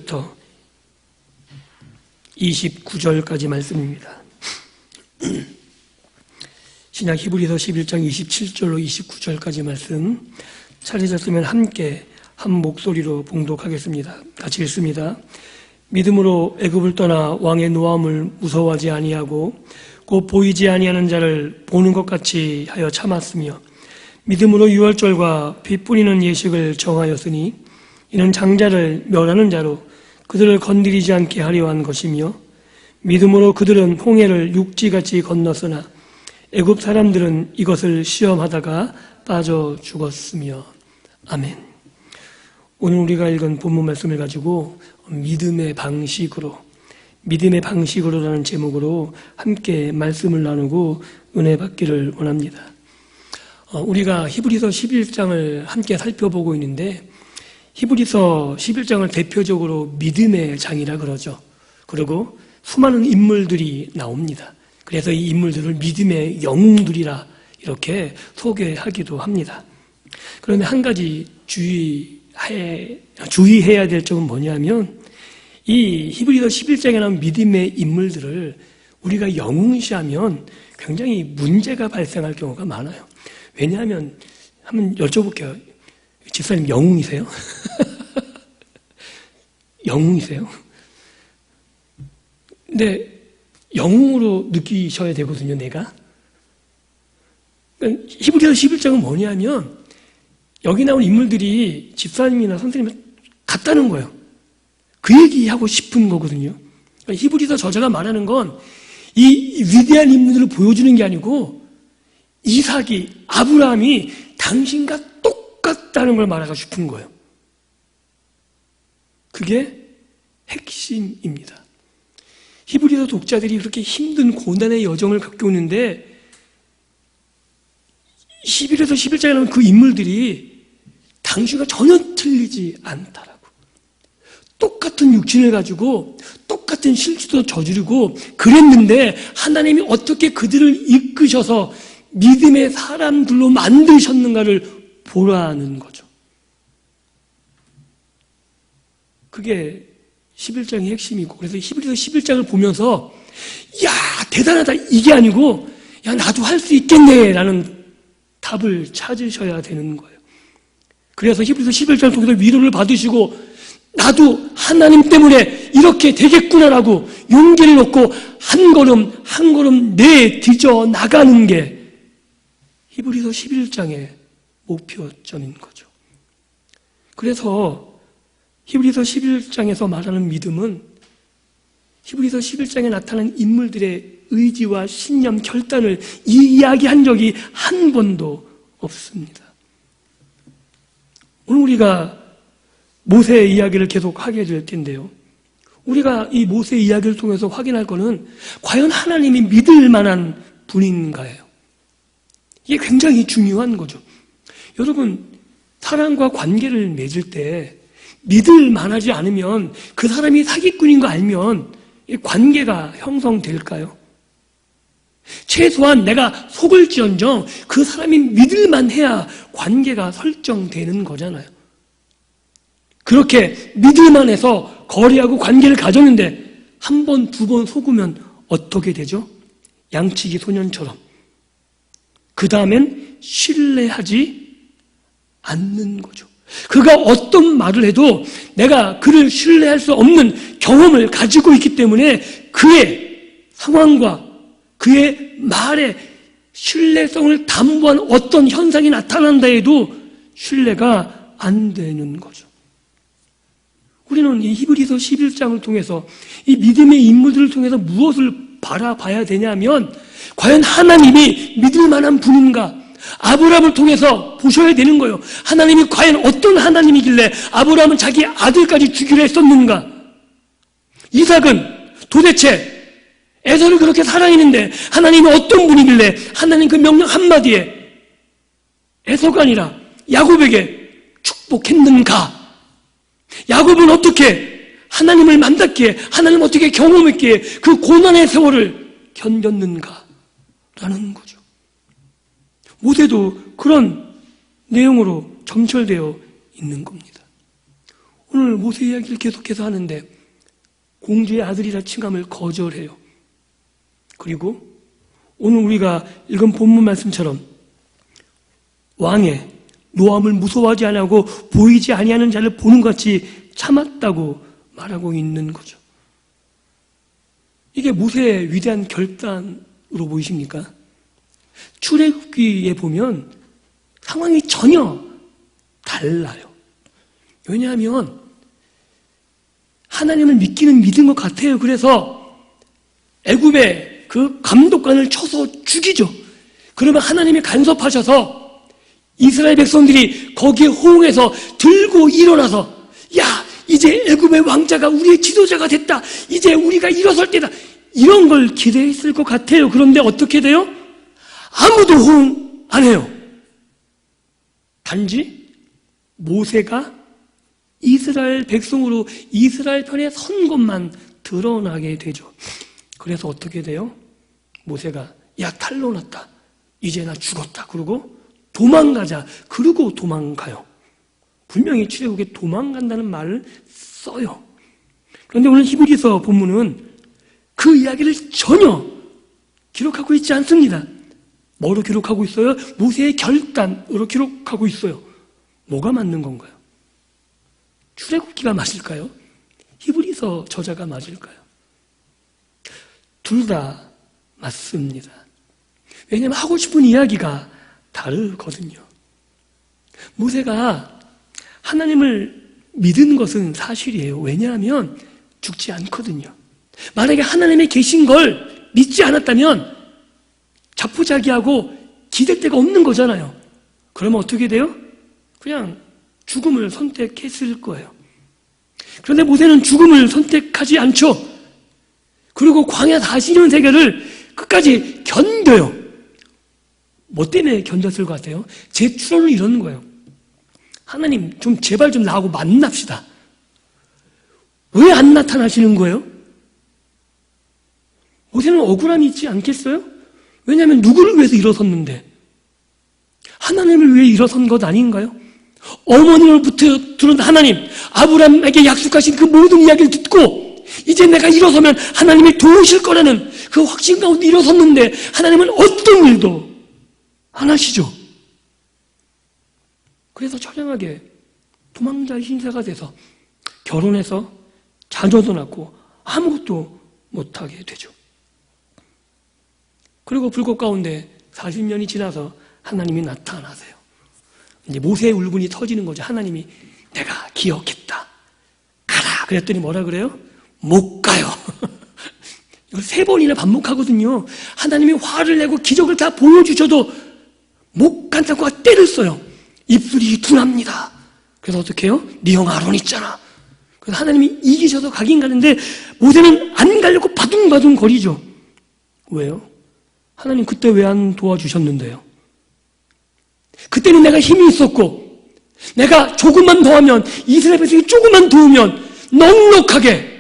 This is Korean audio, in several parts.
17절부터 29절까지 말씀입니다. 신약 히브리서 11장 27절로 29절까지 말씀 찾으셨으면 함께 한 목소리로 봉독하겠습니다. 같이 읽습니다. 믿음으로 애굽을 떠나 왕의 노함을 무서워하지 아니하고 곧 보이지 아니하는 자를 보는 것 같이 하여 참았으며 믿음으로 유월절과 피 뿌리는 예식을 정하였으니 이는 장자를 멸하는 자로 그들을 건드리지 않게 하려 한 것이며 믿음으로 그들은 홍해를 육지같이 건넜으나 애굽 사람들은 이것을 시험하다가 빠져 죽었으며. 아멘. 오늘 우리가 읽은 본문 말씀을 가지고 믿음의 방식으로라는 제목으로 함께 말씀을 나누고 은혜 받기를 원합니다. 우리가 히브리서 11장을 함께 살펴보고 있는데 히브리서 11장을 대표적으로 믿음의 장이라 그러죠. 그리고 수많은 인물들이 나옵니다. 그래서 이 인물들을 믿음의 영웅들이라 이렇게 소개하기도 합니다. 그런데 한 가지 주의해야 될 점은 뭐냐면 이 히브리서 11장에 나온 믿음의 인물들을 우리가 영웅시하면 굉장히 문제가 발생할 경우가 많아요. 왜냐하면 한번 여쭤볼게요. 집사님 영웅이세요? 영웅이세요? 근데 영웅으로 느끼셔야 되거든요, 내가. 그러니까 히브리서 11장은 뭐냐면 여기 나온 인물들이 집사님이나 선생님 같다는 거예요. 그 얘기하고 싶은 거거든요. 그러니까 히브리서 저자가 말하는 건 이 위대한 인물들을 보여주는 게 아니고 이삭이, 아브라함이 당신과 똑같다는 걸 말하고 싶은 거예요. 그게 핵심입니다. 히브리서 독자들이 그렇게 힘든 고난의 여정을 겪어오는데 11에서 11장에 나오는 그 인물들이 당신과 전혀 틀리지 않다라고. 똑같은 육신을 가지고 똑같은 실수도 저지르고 그랬는데 하나님이 어떻게 그들을 이끄셔서 믿음의 사람들로 만드셨는가를 보라는 거죠. 그게 11장의 핵심이고, 그래서 히브리서 11장을 보면서 야 대단하다 이게 아니고 야 나도 할 수 있겠네 라는 답을 찾으셔야 되는 거예요. 그래서 히브리서 11장을 통해서 위로를 받으시고 나도 하나님 때문에 이렇게 되겠구나라고 용기를 얻고 한 걸음 한 걸음 내디져 나가는 게 히브리서 11장의 목표점인 거죠. 그래서 히브리서 11장에서 말하는 믿음은 히브리서 11장에 나타난 인물들의 의지와 신념, 결단을 이야기한 적이 한 번도 없습니다. 오늘 우리가 모세의 이야기를 계속 하게 될 텐데요. 우리가 이 모세의 이야기를 통해서 확인할 것은 과연 하나님이 믿을 만한 분인가예요. 이게 굉장히 중요한 거죠. 여러분, 사람과 관계를 맺을 때 믿을 만하지 않으면 그 사람이 사기꾼인 거 알면 이 관계가 형성될까요? 최소한 내가 속을지언정 그 사람이 믿을만 해야 관계가 설정되는 거잖아요. 그렇게 믿을만 해서 거래하고 관계를 가졌는데 한 번, 두 번 속으면 어떻게 되죠? 양치기 소년처럼. 그 다음엔 신뢰하지 않는 거죠. 그가 어떤 말을 해도 내가 그를 신뢰할 수 없는 경험을 가지고 있기 때문에 그의 상황과 그의 말에 신뢰성을 담보한 어떤 현상이 나타난다 해도 신뢰가 안 되는 거죠. 우리는 이 히브리서 11장을 통해서 이 믿음의 인물들을 통해서 무엇을 바라봐야 되냐면 과연 하나님이 믿을 만한 분인가? 아브라함을 통해서 보셔야 되는 거예요. 하나님이 과연 어떤 하나님이길래 아브라함은 자기 아들까지 주기로 했었는가? 이삭은 도대체 에서를 그렇게 사랑했는데 하나님이 어떤 분이길래 하나님 그 명령 한마디에 에서가 아니라 야곱에게 축복했는가? 야곱은 어떻게 하나님을 만났기에, 하나님을 어떻게 경험했기에 그 고난의 세월을 견뎠는가? 라는 거죠. 모세도 그런 내용으로 점철되어 있는 겁니다. 오늘 모세 이야기를 계속해서 하는데 공주의 아들이라 칭함을 거절해요. 그리고 오늘 우리가 읽은 본문 말씀처럼 왕의 노함을 무서워하지 아니하고 보이지 아니하는 자를 보는 것 같이 참았다고 말하고 있는 거죠. 이게 모세의 위대한 결단으로 보이십니까? 출애굽기에 보면 상황이 전혀 달라요. 왜냐하면 하나님을 믿기는 믿은 것 같아요. 그래서 애굽의 그 감독관을 쳐서 죽이죠. 그러면 하나님이 간섭하셔서 이스라엘 백성들이 거기에 호응해서 들고 일어나서 야, 이제 애굽의 왕자가 우리의 지도자가 됐다. 이제 우리가 일어설 때다. 이런 걸 기대했을 것 같아요. 그런데 어떻게 돼요? 아무도 호응 안 해요. 단지 모세가 이스라엘 백성으로 이스라엘 편에 선 것만 드러나게 되죠. 그래서 어떻게 돼요? 모세가 야, 탈로 났다. 이제 나 죽었다. 그러고 도망가자. 그러고 도망가요. 분명히 출애굽에 도망간다는 말을 써요. 그런데 오늘 히브리서 본문은 그 이야기를 전혀 기록하고 있지 않습니다. 뭐로 기록하고 있어요? 모세의 결단으로 기록하고 있어요. 뭐가 맞는 건가요? 출애굽기가 맞을까요? 히브리서 저자가 맞을까요? 둘 다 맞습니다. 왜냐하면 하고 싶은 이야기가 다르거든요. 모세가 하나님을 믿은 것은 사실이에요. 왜냐하면 죽지 않거든요. 만약에 하나님이 계신 걸 믿지 않았다면 자포자기하고 기댈 데가 없는 거잖아요. 그러면 어떻게 돼요? 그냥 죽음을 선택했을 거예요. 그런데 모세는 죽음을 선택하지 않죠. 그리고 광야 40년 세계를 끝까지 견뎌요. 뭐 때문에 견뎠을 것 같아요? 제 추론을 이러는 거예요. 하나님 좀 제발 좀 나하고 만납시다. 왜 안 나타나시는 거예요? 모세는 억울함이 있지 않겠어요? 왜냐하면 누구를 위해서 일어섰는데? 하나님을 위해 일어선 것 아닌가요? 어머니로부터 들은 하나님, 아브라함에게 약속하신 그 모든 이야기를 듣고 이제 내가 일어서면 하나님이 도우실 거라는 그 확신 가운데 일어섰는데 하나님은 어떤 일도 안 하시죠. 그래서 처량하게 도망자 신세가 돼서 결혼해서 자녀도 낳고 아무것도 못하게 되죠. 그리고 불꽃 가운데 40년이 지나서 하나님이 나타나세요. 이제 모세의 울분이 터지는 거죠. 하나님이 내가 기억했다. 가라. 그랬더니 뭐라 그래요? 못 가요. 이걸 3번이나 반복하거든요. 하나님이 화를 내고 기적을 다 보여주셔도 못 간다고 때를 써요. 입술이 둔합니다. 그래서 어떻게 해요? 네 형 아론 있잖아. 그래서 하나님이 이기셔서 가긴 가는데 모세는 안 가려고 바둥바둥 거리죠. 왜요? 하나님 그때 왜 안 도와주셨는데요? 그때는 내가 힘이 있었고 내가 조금만 더 하면 이스라엘 백성이 조금만 도우면 넉넉하게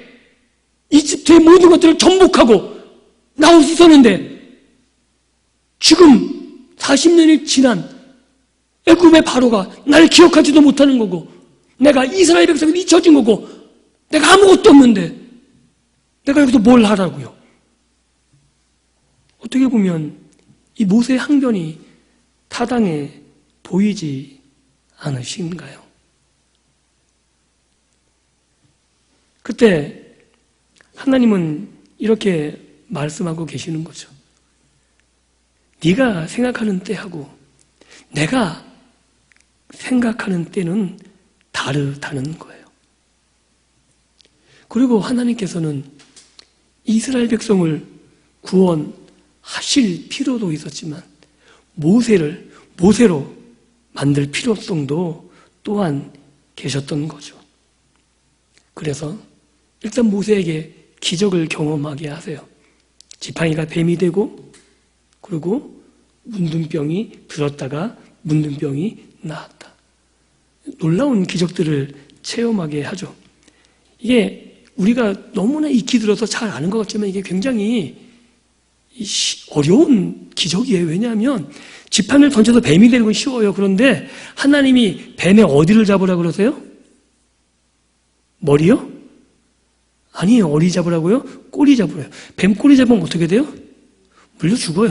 이집트의 모든 것들을 전복하고 나올 수 있었는데 지금 40년이 지난 애굽의 바로가 날 기억하지도 못하는 거고 내가 이스라엘 백성이 잊혀진 거고 내가 아무것도 없는데 내가 여기서 뭘 하라고요? 어떻게 보면 이 모세의 항변이 타당해 보이지 않으신가요? 그때 하나님은 이렇게 말씀하고 계시는 거죠. 네가 생각하는 때하고 내가 생각하는 때는 다르다는 거예요. 그리고 하나님께서는 이스라엘 백성을 구원하실 필요도 있었지만 모세로 만들 필요성도 또한 계셨던 거죠. 그래서 일단 모세에게 기적을 경험하게 하세요. 지팡이가 뱀이 되고 그리고 문둥병이 들었다가 문둥병이 나았다. 놀라운 기적들을 체험하게 하죠. 이게 우리가 너무나 익히 들어서 잘 아는 것 같지만 이게 굉장히 어려운 기적이에요. 왜냐하면 지팡이를 던져서 뱀이 되는 건 쉬워요. 그런데 하나님이 뱀의 어디를 잡으라 그러세요? 머리요? 아니에요. 어리 잡으라고요? 꼬리 잡으래요. 뱀 꼬리 잡으면 어떻게 돼요? 물려 죽어요.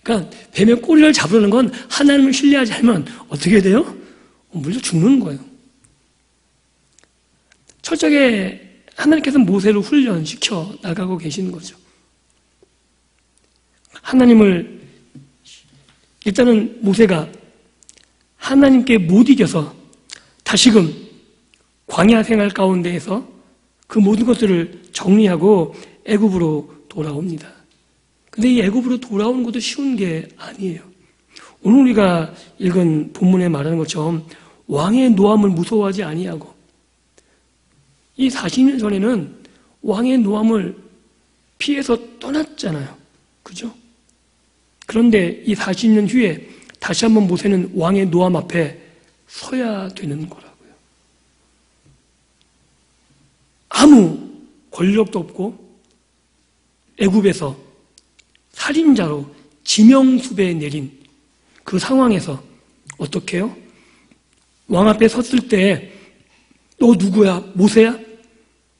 그러니까 뱀의 꼬리를 잡으려는 건 하나님을 신뢰하지 않으면 어떻게 돼요? 물려 죽는 거예요. 철저하게 하나님께서 모세를 훈련시켜 나가고 계시는 거죠. 하나님을 일단은 모세가 하나님께 못 이겨서 다시금 광야 생활 가운데에서 그 모든 것들을 정리하고 애굽으로 돌아옵니다. 근데 이 애굽으로 돌아오는 것도 쉬운 게 아니에요. 오늘 우리가 읽은 본문에 말하는 것처럼 왕의 노함을 무서워하지 아니하고, 이 40년 전에는 왕의 노함을 피해서 떠났잖아요. 그죠? 그런데 이 40년 후에 다시 한번 모세는 왕의 노함 앞에 서야 되는 거라고요. 아무 권력도 없고 애굽에서 살인자로 지명수배에 내린 그 상황에서 어떻게 해요? 왕 앞에 섰을 때 너 누구야? 모세야?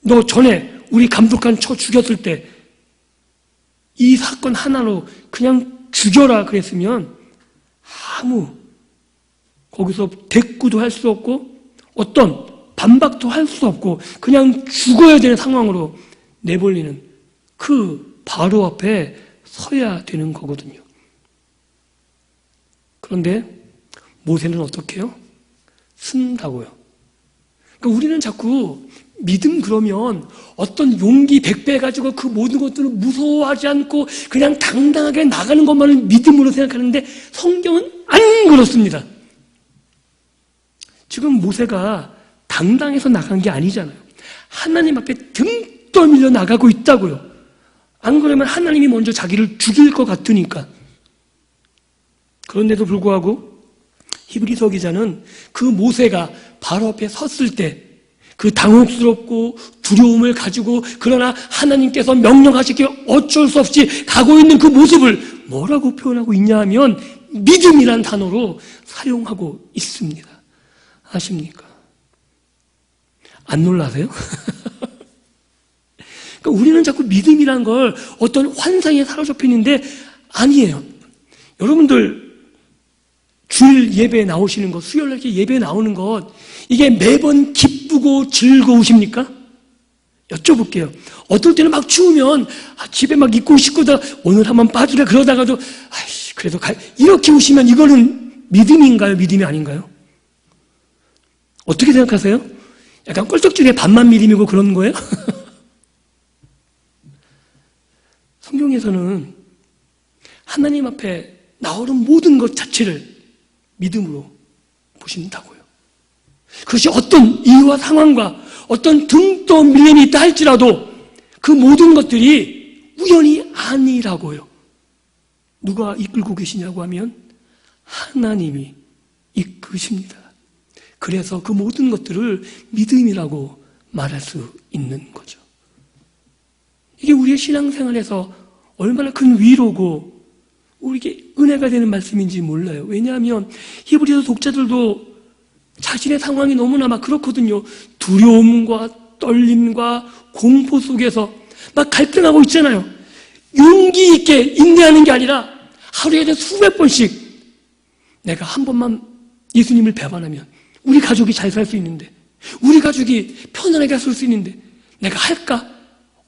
너 전에 우리 감독관 쳐 죽였을 때 이 사건 하나로 그냥 죽여라 그랬으면 아무 거기서 대꾸도 할 수 없고 어떤 반박도 할 수 없고 그냥 죽어야 되는 상황으로 내몰리는 그 바로 앞에 서야 되는 거거든요. 그런데 모세는 어떻게 해요? 쓴다고요. 그러니까 우리는 자꾸 믿음 그러면 어떤 용기 100배 가지고 그 모든 것들을 무서워하지 않고 그냥 당당하게 나가는 것만을 믿음으로 생각하는데 성경은 안 그렇습니다. 지금 모세가 당당해서 나간 게 아니잖아요. 하나님 앞에 등 떠밀려 나가고 있다고요. 안 그러면 하나님이 먼저 자기를 죽일 것 같으니까. 그런데도 불구하고 히브리서 기자는 그 모세가 바로 앞에 섰을 때 그 당혹스럽고 두려움을 가지고 그러나 하나님께서 명령하시기에 어쩔 수 없이 가고 있는 그 모습을 뭐라고 표현하고 있냐 하면 믿음이란 단어로 사용하고 있습니다. 아십니까? 안 놀라세요? 그러니까 우리는 자꾸 믿음이란 걸 어떤 환상에 사로잡히는데 아니에요. 여러분들 주일 예배에 나오시는 것, 수요일날 예배에 나오는 것, 이게 매번 기쁘고 즐거우십니까? 여쭤볼게요. 어떨 때는 막 추우면 집에 막 입고 싶고다 오늘 한번 빠지라 그러다가도 아이씨 그래도 이렇게 오시면 이거는 믿음인가요? 믿음이 아닌가요? 어떻게 생각하세요? 약간 껄떡지게 반만 믿음이고 그런 거예요? 성경에서는 하나님 앞에 나오는 모든 것 자체를 믿음으로 보신다고요. 그것이 어떤 이유와 상황과 어떤 등 떠밀림이 있다 할지라도 그 모든 것들이 우연이 아니라고요. 누가 이끌고 계시냐고 하면 하나님이 이끄십니다. 그래서 그 모든 것들을 믿음이라고 말할 수 있는 거죠. 이게 우리의 신앙생활에서 얼마나 큰 위로고 우리에게 은혜가 되는 말씀인지 몰라요. 왜냐하면 히브리서 독자들도 자신의 상황이 너무나 막 그렇거든요. 두려움과 떨림과 공포 속에서 막 갈등하고 있잖아요. 용기 있게 인내하는 게 아니라 하루에 수백 번씩 내가 한 번만 예수님을 배반하면 우리 가족이 잘 살 수 있는데 우리 가족이 편안하게 살 수 있는데 내가 할까?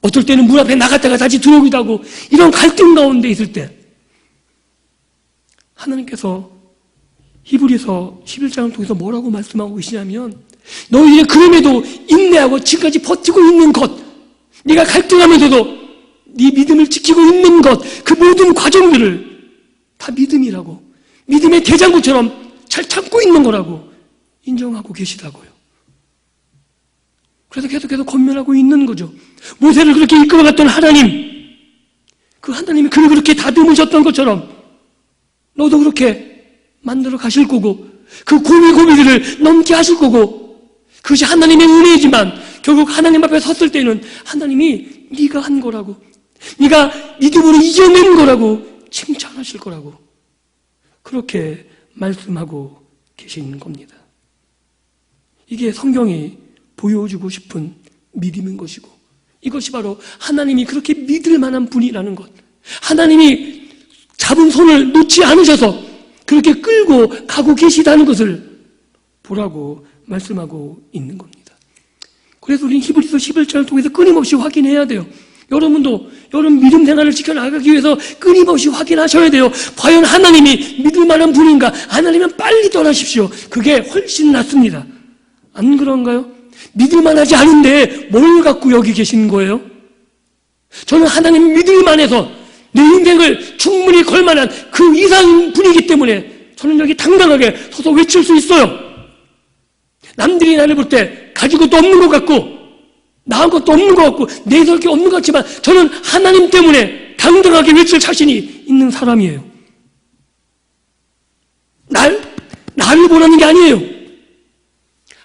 어떨 때는 문 앞에 나갔다가 다시 들어오기도 하고 이런 갈등 가운데 있을 때 하나님께서 히브리서 11장을 통해서 뭐라고 말씀하고 계시냐면 너희들이 그럼에도 인내하고 지금까지 버티고 있는 것, 네가 갈등하면서도 네 믿음을 지키고 있는 것, 그 모든 과정들을 다 믿음이라고, 믿음의 대장구처럼 잘 참고 있는 거라고 인정하고 계시다고요. 그래서 계속해서 권면하고 있는 거죠. 모세를 그렇게 이끌어갔던 하나님, 그 하나님이 그를 그렇게 다듬으셨던 것처럼 너도 그렇게 만들어 가실 거고 그 고민들을 넘게 하실 거고 그것이 하나님의 은혜이지만 결국 하나님 앞에 섰을 때는 하나님이 네가 한 거라고 네가 믿음으로 이겨낸 거라고 칭찬하실 거라고 그렇게 말씀하고 계시는 겁니다. 이게 성경이 보여주고 싶은 믿음인 것이고, 이것이 바로 하나님이 그렇게 믿을 만한 분이라는 것, 하나님이 잡은 손을 놓지 않으셔서 그렇게 끌고 가고 계시다는 것을 보라고 말씀하고 있는 겁니다. 그래서 우리는 히브리서 11장을 통해서 끊임없이 확인해야 돼요. 여러분도 여러분 믿음 생활을 지켜나가기 위해서 끊임없이 확인하셔야 돼요. 과연 하나님이 믿을 만한 분인가? 하나님은 빨리 떠나십시오. 그게 훨씬 낫습니다. 안 그런가요? 믿을 만하지 않은데 뭘 갖고 여기 계신 거예요? 저는 하나님 믿을 만해서 내 인생을 충분히 걸만한 그 이상 분이기 때문에 저는 여기 당당하게 서서 외칠 수 있어요. 남들이 나를 볼 때 가지고 것도 없는 것 같고 나은 것도 없는 것 같고 내세울 게 없는 것 같지만 저는 하나님 때문에 당당하게 외칠 자신이 있는 사람이에요. 나를 보라는 게 아니에요.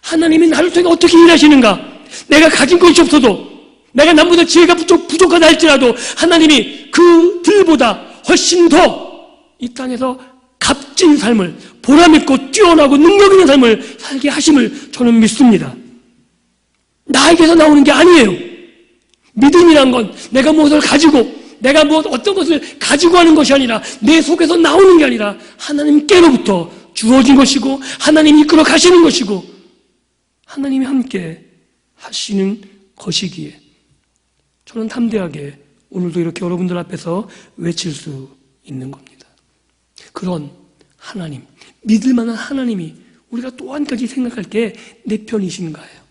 하나님이 나를 통해 어떻게 일하시는가? 내가 가진 것이 없어도, 내가 남보다 지혜가 부족하다 할지라도 하나님이 그들보다 훨씬 더 이 땅에서 값진 삶을, 보람있고 뛰어나고 능력 있는 삶을 살게 하심을 저는 믿습니다. 나에게서 나오는 게 아니에요. 믿음이란 건 내가 무엇을 가지고, 내가 어떤 것을 가지고 하는 것이 아니라 내 속에서 나오는 게 아니라 하나님께로부터 주어진 것이고 하나님이 이끌어 가시는 것이고 하나님이 함께 하시는 것이기에 저는 담대하게 오늘도 이렇게 여러분들 앞에서 외칠 수 있는 겁니다. 그런 하나님, 믿을 만한 하나님이 우리가 또 한 가지 생각할 게 내 편이신가요?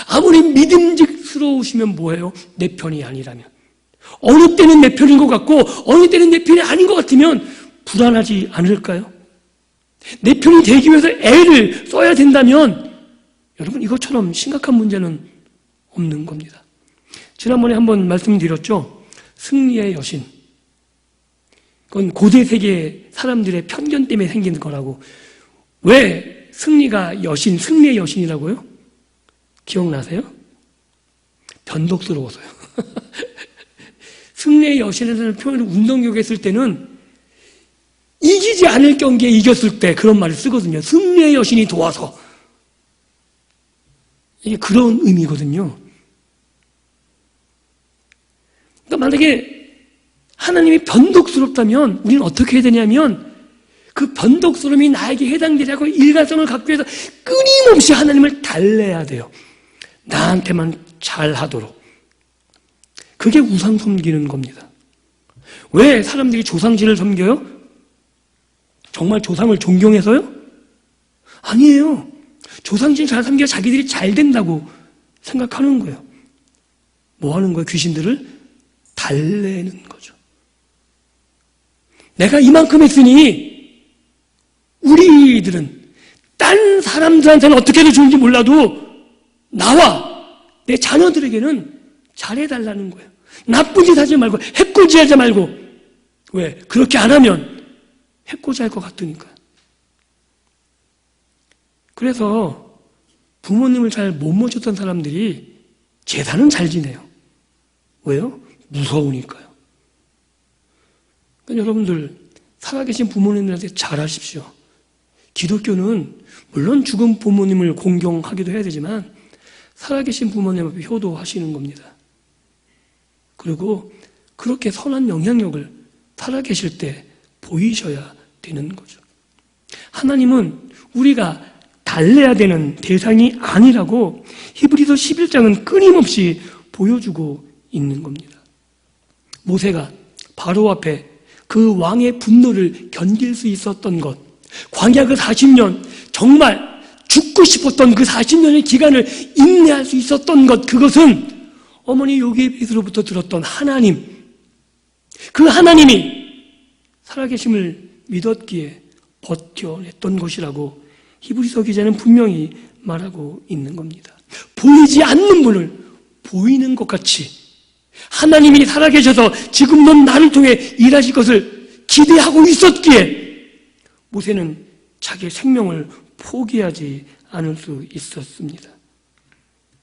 아무리 믿음직스러우시면 뭐예요? 내 편이 아니라면. 어느 때는 내 편인 것 같고 어느 때는 내 편이 아닌 것 같으면 불안하지 않을까요? 내 편이 되기 위해서 애를 써야 된다면 여러분 이것처럼 심각한 문제는 없는 겁니다. 지난번에 한번 말씀드렸죠. 승리의 여신. 그건 고대 세계 사람들의 편견 때문에 생긴 거라고. 왜 승리의 여신이라고요? 기억나세요? 변덕스러워서요. 승리의 여신이라는 표현을 운동교육에 쓸 때는 이기지 않을 경기에 이겼을 때 그런 말을 쓰거든요. 승리의 여신이 도와서. 이게 그런 의미거든요. 그러니까 만약에 하나님이 변덕스럽다면 우리는 어떻게 해야 되냐면 그 변덕스러움이 나에게 해당되자고 일관성을 갖기 위해서 끊임없이 하나님을 달래야 돼요. 나한테만 잘하도록. 그게 우상 섬기는 겁니다. 왜 사람들이 조상신을 섬겨요? 정말 조상을 존경해서요? 아니에요. 조상신 잘 섬겨 자기들이 잘 된다고 생각하는 거예요. 뭐 하는 거예요? 귀신들을 달래는 거죠. 내가 이만큼 했으니 우리들은 딴 사람들한테는 어떻게 해주는지 몰라도 나와 내 자녀들에게는 잘해달라는 거예요. 나쁜 짓 하지 말고 해코지하지 말고. 왜? 그렇게 안 하면 해코지할 것 같으니까. 그래서 부모님을 잘 못 모셨던 사람들이 제사는 잘 지내요. 왜요? 무서우니까요. 그러니까 여러분들 살아계신 부모님들한테 잘하십시오. 기독교는 물론 죽은 부모님을 공경하기도 해야 되지만 살아계신 부모님 앞에 효도하시는 겁니다. 그리고 그렇게 선한 영향력을 살아계실 때 보이셔야 되는 거죠. 하나님은 우리가 달래야 되는 대상이 아니라고 히브리서 11장은 끊임없이 보여주고 있는 겁니다. 모세가 바로 앞에 그 왕의 분노를 견딜 수 있었던 것, 광야 그 40년 정말 죽고 싶었던 그 40년의 기간을 인내할 수 있었던 것, 그것은 어머니 요게벳으로부터 들었던 하나님, 그 하나님이 살아계심을 믿었기에 버텨냈던 것이라고 히브리서 기자는 분명히 말하고 있는 겁니다. 보이지 않는 분을 보이는 것 같이 하나님이 살아계셔서 지금 넌 나를 통해 일하실 것을 기대하고 있었기에 모세는 자기의 생명을 포기하지 않을 수 있었습니다.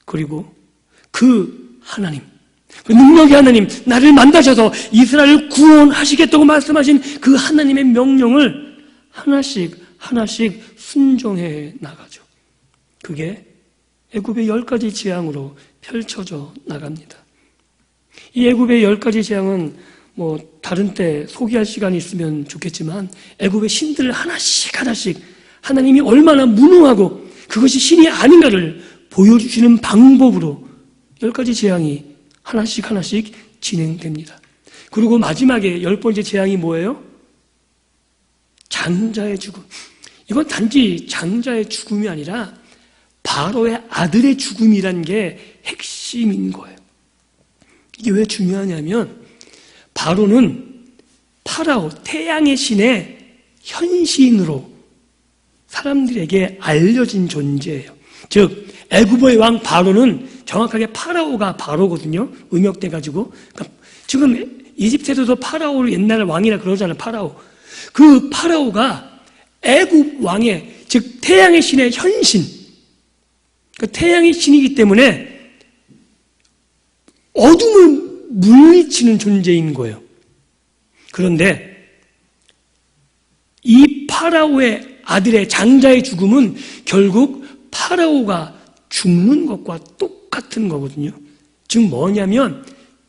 그리고 그 하나님, 그 능력의 하나님, 나를 만나셔서 이스라엘을 구원하시겠다고 말씀하신 그 하나님의 명령을 하나씩 순종해 나가죠. 그게 애굽의 10가지 재앙으로 펼쳐져 나갑니다. 이 애굽의 10가지 재앙은 다른 때 소개할 시간이 있으면 좋겠지만 애굽의 신들을 하나씩 하나님이 얼마나 무능하고 그것이 신이 아닌가를 보여주시는 방법으로 10가지 재앙이 하나씩 진행됩니다. 그리고 마지막에 10번째 재앙이 뭐예요? 장자의 죽음. 이건 단지 장자의 죽음이 아니라 바로의 아들의 죽음이란 게 핵심인 거예요. 이게 왜 중요하냐면 바로는 파라오, 태양의 신의 현신으로 사람들에게 알려진 존재예요. 즉 애굽의 왕 바로는 정확하게 파라오가 바로거든요. 음역돼가지고. 그러니까 지금 이집트에서도 파라오를 옛날에 왕이라 그러잖아요. 파라오. 그 파라오가 애굽 왕의, 즉 태양의 신의 현신, 그 태양의 신이기 때문에 어둠을 물리치는 존재인 거예요. 그런데 이 파라오의 아들의 장자의 죽음은 결국 파라오가 죽는 것과 똑같은 거거든요. 즉 뭐냐면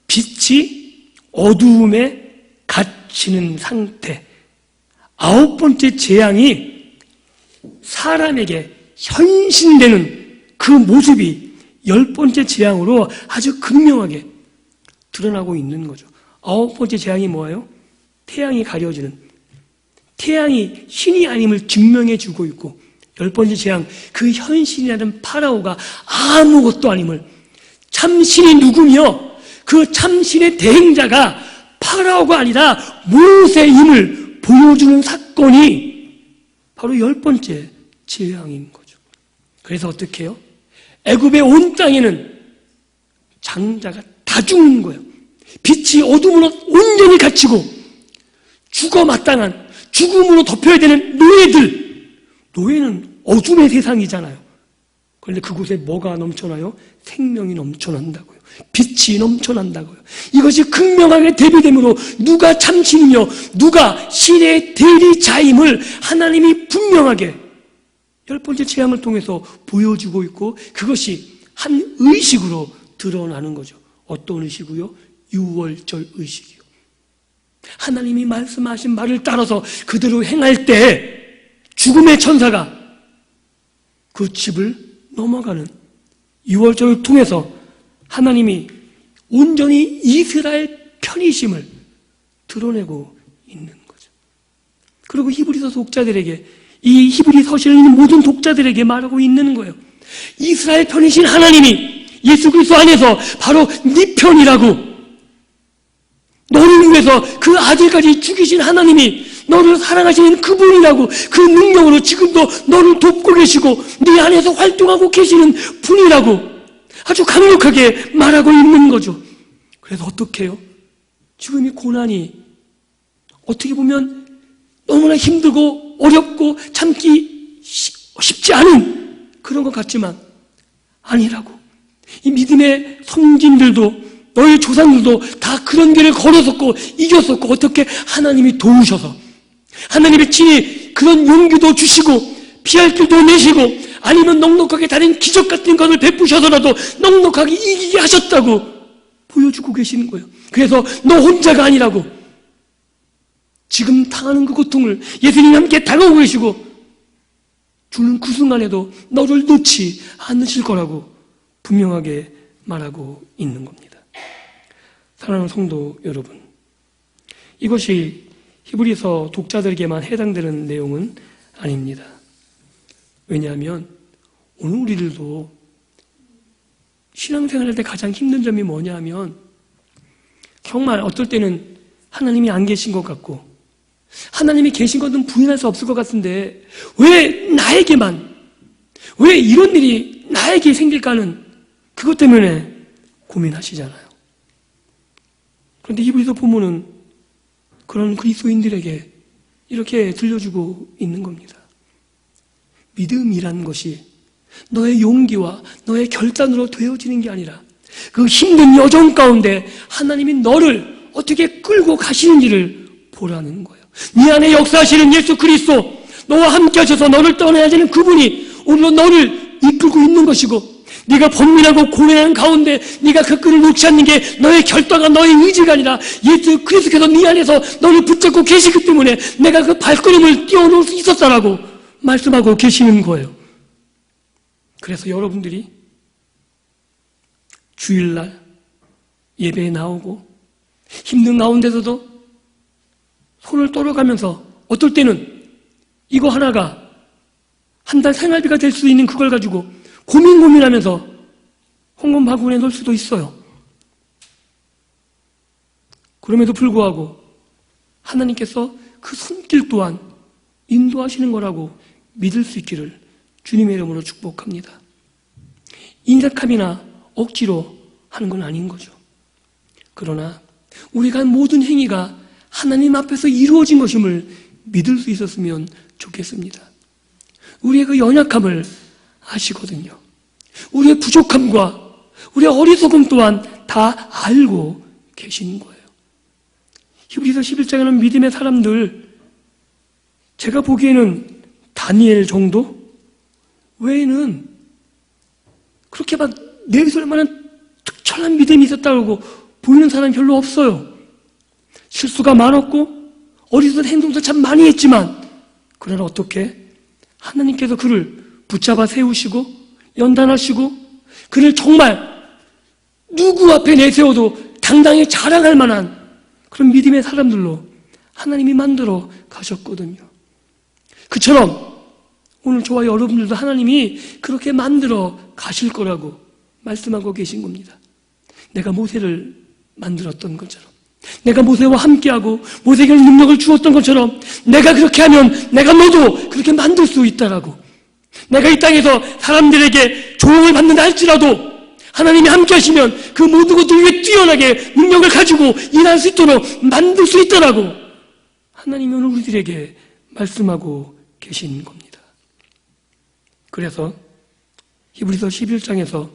빛이 어두움에 갇히는 상태. 9번째 재앙이 사람에게 현신되는 그 모습이 10번째 재앙으로 아주 극명하게 드러나고 있는 거죠. 9번째 재앙이 뭐예요? 태양이 가려지는, 태양이 신이 아님을 증명해 주고 있고, 10번째 재앙, 그 현신이라는 파라오가 아무것도 아님을, 참신이 누구며 그 참신의 대행자가 파라오가 아니라 모세임을 보여주는 사건이 바로 10번째 재앙인 거죠. 그래서 어떻게 해요? 애굽의 온 땅에는 장자가 다 죽는 거예요. 빛이 어둠으로 온전히 갇히고 죽어 마땅한, 죽음으로 덮여야 되는 노예는 어둠의 세상이잖아요. 그런데 그곳에 뭐가 넘쳐나요? 생명이 넘쳐난다고요. 빛이 넘쳐난다고요. 이것이 극명하게 대비되므로 누가 참신이며 누가 신의 대리자임을 하나님이 분명하게 10번째 재앙을 통해서 보여주고 있고, 그것이 한 의식으로 드러나는 거죠. 어떤 의식이요? 유월절 의식이요. 하나님이 말씀하신 말을 따라서 그대로 행할 때 죽음의 천사가 그 집을 넘어가는 유월절을 통해서 하나님이 온전히 이스라엘 편이심을 드러내고 있는 거죠. 그리고 히브리서 독자들에게, 이 히브리 서신을 읽는 모든 독자들에게 말하고 있는 거예요. 이스라엘 편이신 하나님이 예수 그리스도 안에서 바로 네 편이라고, 너를 위해서 그 아들까지 죽이신 하나님이 너를 사랑하시는 그분이라고, 그 능력으로 지금도 너를 돕고 계시고 네 안에서 활동하고 계시는 분이라고 아주 강력하게 말하고 있는 거죠. 그래서 어떻게 해요? 지금 이 고난이 어떻게 보면 너무나 힘들고 어렵고 참기 쉽지 않은 그런 것 같지만 아니라고. 이 믿음의 성진들도, 너희 조상들도 다 그런 길을 걸었었고 이겼었고, 어떻게 하나님이 도우셔서 하나님의 친히 그런 용기도 주시고 피할 길도 내시고, 아니면 넉넉하게 다른 기적 같은 것을 베푸셔서라도 넉넉하게 이기게 하셨다고 보여주고 계시는 거예요. 그래서 너 혼자가 아니라고, 지금 당하는 그 고통을 예수님이 함께 당하고 계시고 주는 그 순간에도 너를 놓지 않으실 거라고 분명하게 말하고 있는 겁니다. 사랑하는 성도 여러분, 이것이 히브리서 독자들에게만 해당되는 내용은 아닙니다. 왜냐하면 오늘 우리들도 신앙생활할 때 가장 힘든 점이 뭐냐 하면, 정말 어떨 때는 하나님이 안 계신 것 같고 하나님이 계신 것은 부인할 수 없을 것 같은데 왜 나에게만, 왜 이런 일이 나에게 생길까는 그것 때문에 고민하시잖아요. 그런데 히브리서 본문은 그런 그리스도인들에게 이렇게 들려주고 있는 겁니다. 믿음이란 것이 너의 용기와 너의 결단으로 되어지는 게 아니라 그 힘든 여정 가운데 하나님이 너를 어떻게 끌고 가시는지를 보라는 거예요. 네 안에 역사하시는 예수 그리스도, 너와 함께 하셔서 너를 떠나야 되는 그분이 오늘도 너를 이끌고 있는 것이고, 네가 번민하고 고민하는 가운데 네가 그 끈을 놓지 않는 게 너의 결단과 너의 의지가 아니라 예수 그리스도께서 네 안에서 너를 붙잡고 계시기 때문에 내가 그 발걸음을 띄워놓을 수 있었다라고 말씀하고 계시는 거예요. 그래서 여러분들이 주일날 예배에 나오고 힘든 가운데서도 손을 떨어가면서 어떨 때는 이거 하나가 한 달 생활비가 될 수 있는 그걸 가지고 고민하면서 헌금 바구니에 넣을 수도 있어요. 그럼에도 불구하고 하나님께서 그 손길 또한 인도하시는 거라고 믿을 수 있기를 주님의 이름으로 축복합니다. 인색함이나 억지로 하는 건 아닌 거죠. 그러나 우리가 한 모든 행위가 하나님 앞에서 이루어진 것임을 믿을 수 있었으면 좋겠습니다. 우리의 그 연약함을 아시거든요. 우리의 부족함과 우리의 어리석음 또한 다 알고 계시는 거예요. 히브리서 11장에는 믿음의 사람들, 제가 보기에는 다니엘 정도 외에는 그렇게 막 내세울 만한 특별한 믿음이 있었다고 보이는 사람이 별로 없어요. 실수가 많았고 어리석은 행동도 참 많이 했지만, 그러나 어떻게 하나님께서 그를 붙잡아 세우시고 연단하시고 그를 정말 누구 앞에 내세워도 당당히 자랑할 만한 그런 믿음의 사람들로 하나님이 만들어 가셨거든요. 그처럼 오늘 저와 여러분들도 하나님이 그렇게 만들어 가실 거라고 말씀하고 계신 겁니다. 내가 모세를 만들었던 것처럼, 내가 모세와 함께하고 모세에게 능력을 주었던 것처럼 내가 그렇게 하면 내가 너도 그렇게 만들 수 있다라고, 내가 이 땅에서 사람들에게 조롱을 받는다 할지라도 하나님이 함께 하시면 그 모든 것들 위해 뛰어나게 능력을 가지고 일할 수 있도록 만들 수 있다라고 하나님이 오늘 우리들에게 말씀하고 계신 겁니다. 그래서 히브리서 11장에서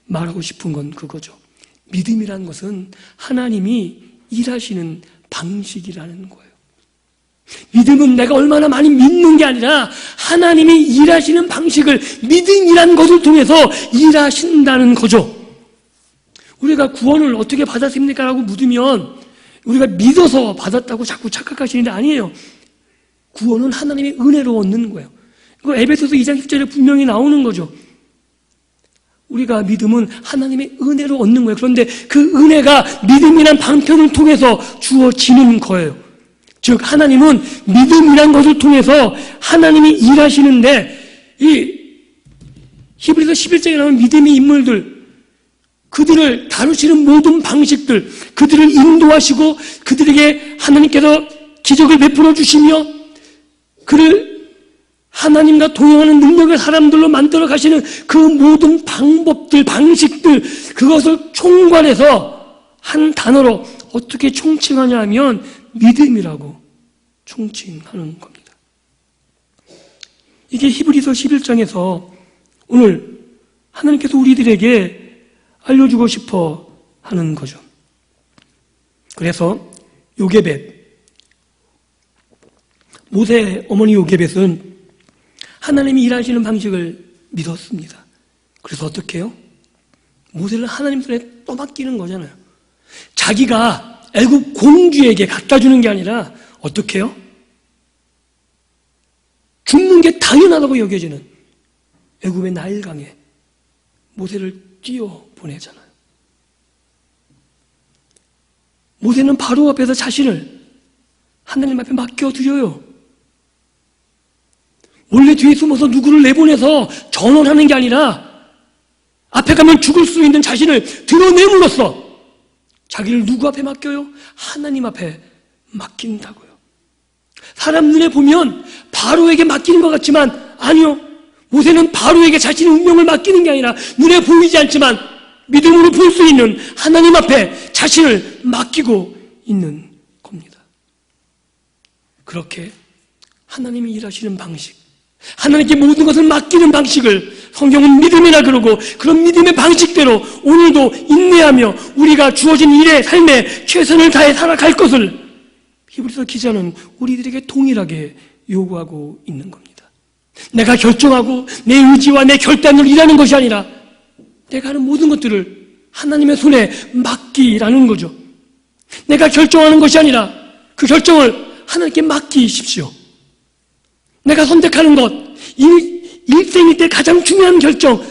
말하고 싶은 건 그거죠. 믿음이라는 것은 하나님이 일하시는 방식이라는 거예요. 믿음은 내가 얼마나 많이 믿는 게 아니라 하나님이 일하시는 방식을 믿음이라는 것을 통해서 일하신다는 거죠. 우리가 구원을 어떻게 받았습니까? 라고 묻으면 우리가 믿어서 받았다고 자꾸 착각하시는데 아니에요. 구원은 하나님의 은혜로 얻는 거예요. 이거 에베소서 2장 10절에 분명히 나오는 거죠. 우리가 믿음은 하나님의 은혜로 얻는 거예요. 그런데 그 은혜가 믿음이란 방편을 통해서 주어지는 거예요. 즉 하나님은 믿음이란 것을 통해서 하나님이 일하시는데, 이 히브리서 11장에 나오는 믿음의 인물들, 그들을 다루시는 모든 방식들, 그들을 인도하시고 그들에게 하나님께서 기적을 베풀어 주시며 그를 하나님과 동행하는 능력의 사람들로 만들어 가시는 그 모든 방법들, 방식들, 그것을 총괄해서 한 단어로 어떻게 총칭하냐 하면 믿음이라고 총칭하는 겁니다. 이게 히브리서 11장에서 오늘 하나님께서 우리들에게 알려주고 싶어 하는 거죠. 그래서 요게벳, 모세의 어머니 요게벳은 하나님이 일하시는 방식을 믿었습니다. 그래서 어떻게 해요? 모세를 하나님 손에 또 맡기는 거잖아요. 자기가 애굽 공주에게 갖다 주는 게 아니라 어떻게 해요? 죽는 게 당연하다고 여겨지는 애굽의 나일강에 모세를 뛰어 보내잖아요. 모세는 바로 앞에서 자신을 하나님 앞에 맡겨드려요. 원래 뒤에 숨어서 누구를 내보내서 전원하는 게 아니라 앞에 가면 죽을 수 있는 자신을 드러내물로써 자기를 누구 앞에 맡겨요? 하나님 앞에 맡긴다고요. 사람 눈에 보면 바로에게 맡기는 것 같지만 아니요. 모세는 바로에게 자신의 운명을 맡기는 게 아니라 눈에 보이지 않지만 믿음으로 볼 수 있는 하나님 앞에 자신을 맡기고 있는 겁니다. 그렇게 하나님이 일하시는 방식, 하나님께 모든 것을 맡기는 방식을 성경은 믿음이라 그러고, 그런 믿음의 방식대로 오늘도 인내하며 우리가 주어진 일의 삶에 최선을 다해 살아갈 것을 히브리서 기자는 우리들에게 동일하게 요구하고 있는 겁니다. 내가 결정하고 내 의지와 내 결단으로 일하는 것이 아니라 내가 하는 모든 것들을 하나님의 손에 맡기라는 거죠. 내가 결정하는 것이 아니라 그 결정을 하나님께 맡기십시오. 내가 선택하는 것, 일생일 때 가장 중요한 결정,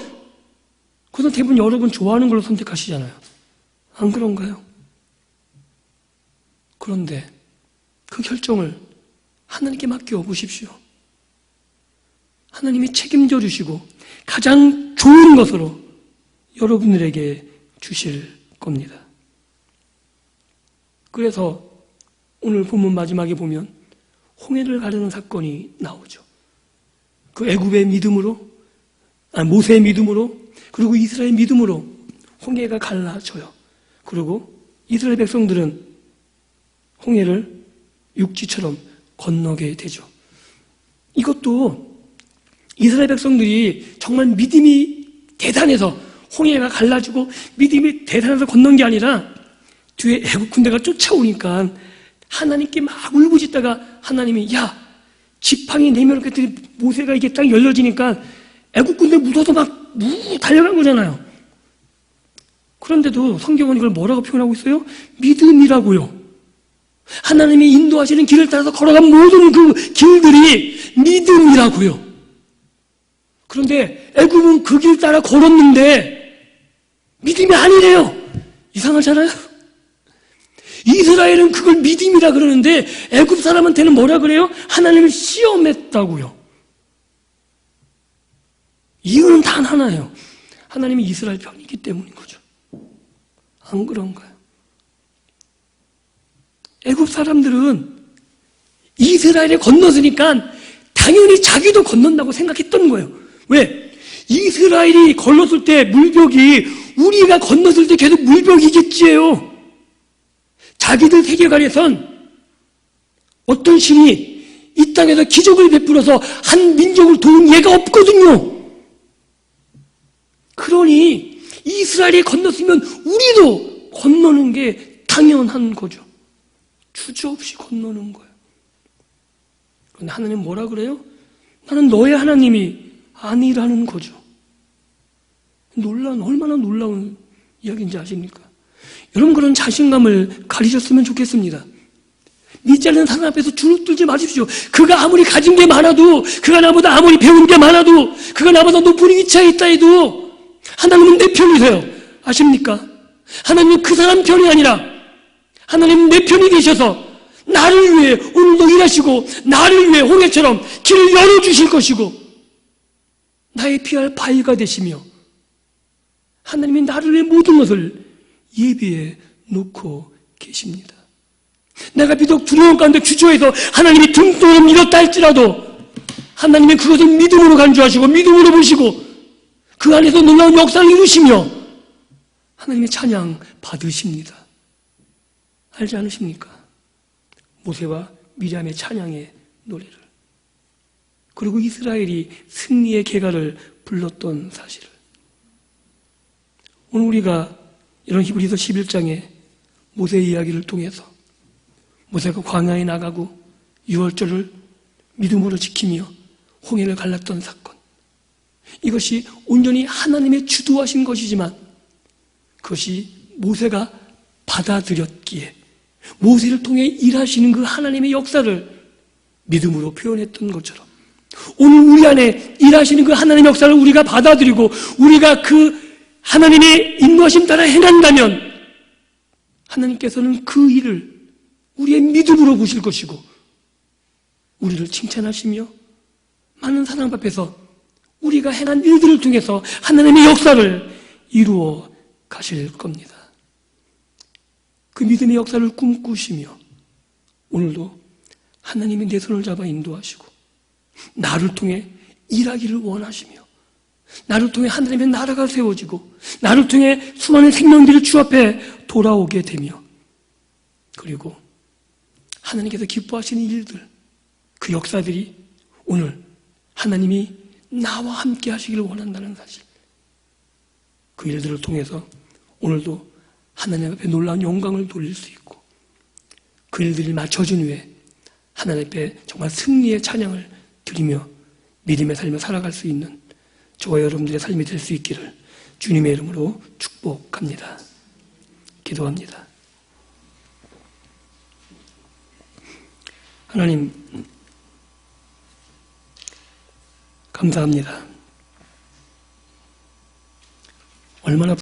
그것은 대부분 여러분 좋아하는 걸로 선택하시잖아요. 안 그런가요? 그런데 그 결정을 하나님께 맡겨보십시오. 하나님이 책임져 주시고 가장 좋은 것으로 여러분들에게 주실 겁니다. 그래서 오늘 본문 마지막에 보면 홍해를 가르는 사건이 나오죠. 그 애굽의 믿음으로, 모세의 믿음으로, 그리고 이스라엘 믿음으로 홍해가 갈라져요. 그리고 이스라엘 백성들은 홍해를 육지처럼 건너게 되죠. 이것도 이스라엘 백성들이 정말 믿음이 대단해서 홍해가 갈라지고 믿음이 대단해서 건넌 게 아니라 뒤에 애국 군대가 쫓아오니까 하나님께 막 울부짖다가 하나님이 지팡이 내면 그랬더니 모세가 이게 딱 열려지니까 애국 군대 묻어서 막 달려간 거잖아요. 그런데도 성경은 이걸 뭐라고 표현하고 있어요? 믿음이라고요. 하나님이 인도하시는 길을 따라서 걸어간 모든 그 길들이 믿음이라고요. 그런데 애굽은 그 길 따라 걸었는데 믿음이 아니래요. 이상하잖아요. 이스라엘은 그걸 믿음이라 그러는데 애굽 사람한테는 뭐라 그래요? 하나님을 시험했다고요. 이유는 단 하나예요. 하나님이 이스라엘 편이기 때문인 거죠. 안 그런가요? 애굽 사람들은 이스라엘에 건넜으니까 당연히 자기도 건넌다고 생각했던 거예요. 왜? 이스라엘이 건넜을 때 물벽이 우리가 건넜을 때 계속 물벽이겠지요. 자기들 세계관에선 어떤 신이 이 땅에서 기적을 베풀어서 한 민족을 도운 예가 없거든요. 그러니 이스라엘이 건넜으면 우리도 건너는 게 당연한 거죠. 주저없이 건너는 거예요. 그런데 하나님 뭐라 그래요? 나는 너의 하나님이 아니라는 거죠. 얼마나 놀라운 이야기인지 아십니까? 여러분 그런 자신감을 가지셨으면 좋겠습니다. 믿지 않는 사람 앞에서 주눅 들지 마십시오. 그가 아무리 가진 게 많아도, 그가 나보다 아무리 배운 게 많아도, 그가 나보다 높은 위치에 있다 해도 하나님은 내 편이세요. 아십니까? 하나님은 그 사람 편이 아니라 하나님은 내 편이 되셔서 나를 위해 오늘도 일하시고 나를 위해 홍해처럼 길을 열어주실 것이고 나의 피할 바위가 되시며 하나님이 나를 위해 모든 것을 예비해 놓고 계십니다. 내가 비록 두려움 가운데 주저해서 하나님이 등등을 밀었다 할지라도 하나님은 그것을 믿음으로 간주하시고 믿음으로 보시고 그 안에서 놀라운 역사를 이루시며 하나님의 찬양 받으십니다. 알지 않으십니까? 모세와 미리암의 찬양의 노래를, 그리고 이스라엘이 승리의 개가를 불렀던 사실을. 오늘 우리가 이런 히브리서 11장의 모세의 이야기를 통해서 모세가 광야에 나가고 유월절을 믿음으로 지키며 홍해를 갈랐던 사건, 이것이 온전히 하나님의 주도하신 것이지만 그것이 모세가 받아들였기에 모세를 통해 일하시는 그 하나님의 역사를 믿음으로 표현했던 것처럼 오늘 우리 안에 일하시는 그 하나님의 역사를 우리가 받아들이고 우리가 그 하나님의 인도하심 따라 행한다면 하나님께서는 그 일을 우리의 믿음으로 보실 것이고 우리를 칭찬하시며 많은 사람 앞에서 우리가 행한 일들을 통해서 하나님의 역사를 이루어 가실 겁니다. 그 믿음의 역사를 꿈꾸시며 오늘도 하나님이 내 손을 잡아 인도하시고 나를 통해 일하기를 원하시며 나를 통해 하나님의 나라가 세워지고 나를 통해 수많은 생명들이 주 앞에 돌아오게 되며 그리고 하나님께서 기뻐하시는 일들, 그 역사들이 오늘 하나님이 나와 함께 하시기를 원한다는 사실, 그 일들을 통해서 오늘도 하나님 앞에 놀라운 영광을 돌릴 수 있고 그 일들을 맞춰준 후에 하나님 앞에 정말 승리의 찬양을 드리며 믿음의 삶을 살아갈 수 있는 저와 여러분들의 삶이 될 수 있기를 주님의 이름으로 축복합니다. 기도합니다. 하나님, 감사합니다. 얼마나